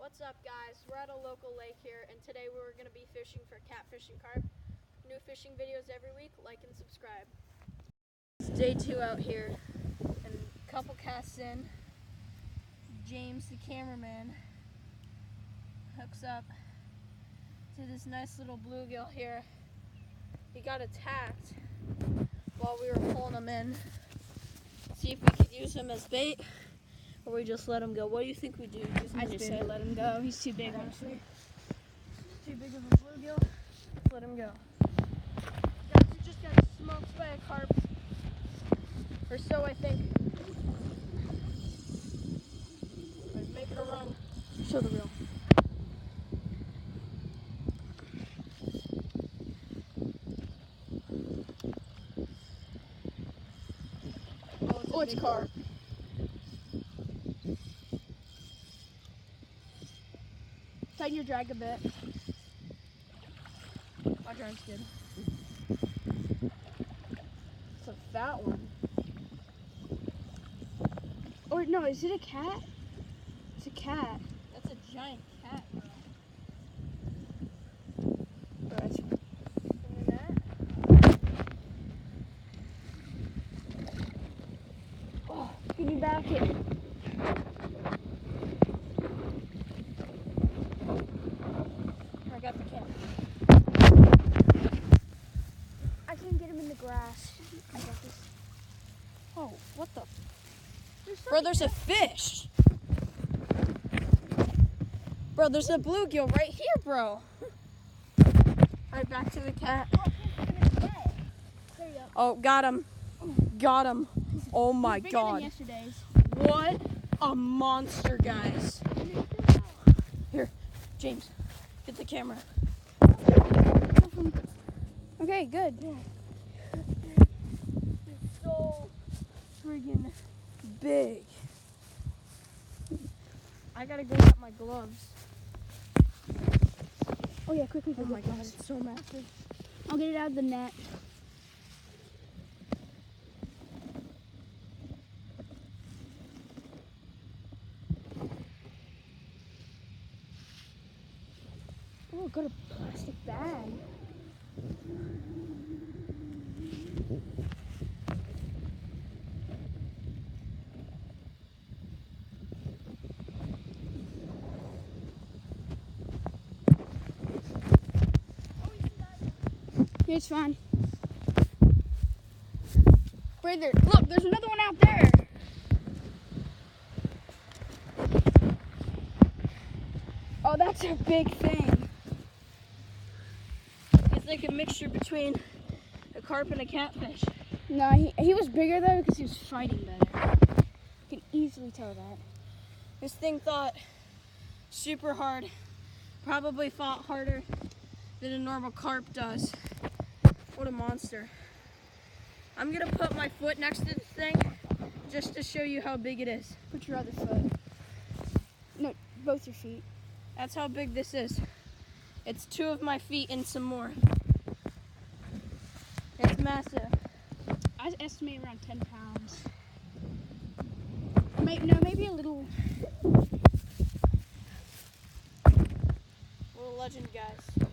What's up, guys? We're at a local lake here, and today we're going to be fishing for catfish and carp. New fishing videos every week. Like and subscribe. It's day 2 out here, and a couple casts in. James, the cameraman, hooks up to this nice little bluegill here. He got attacked while we were pulling him in. See if we could use him as bait, or we just let him go. What do you think we do? I just say let him go. He's too big, honestly. Too big of a bluegill. Let's let him go. Guys, we just got smoked by a carp. Or so I think. Let's make it a run. Show the reel. Oh, it's a carp. Tighten your drag a bit. My drag's good. It's a fat one. Or no, is it a cat? It's a cat. That's a giant cat, bro. Right. Oh, can you back it? I got the cat. I can get him in the grass. I got this. Oh, what the? Bro, there's a fish. Bro, there's a bluegill right here, bro. Alright, back to the cat. There you go. Oh, got him. Got him. Oh my Bigger god. than yesterday's. What a monster, guys. Here, James, get the camera. Okay, good. It's so friggin' big. I gotta go get my gloves. Oh yeah, quickly. Oh my god, it's so massive. I'll get it out of the net. Oh, got a plastic bag. It's fine. Right there. Look, there's another one out there. Oh, that's a big thing. It's like a mixture between a carp and a catfish. No, he was bigger though because he was fighting better. You can easily tell that. This thing thought super hard. Probably fought harder than a normal carp does. What a monster. I'm gonna put my foot next to this thing just to show you how big it is. Put your other foot. No, both your feet. That's how big this is. It's 2 of my feet and some more. It's massive. I estimate around 10 pounds. Maybe a little. What a legend, guys.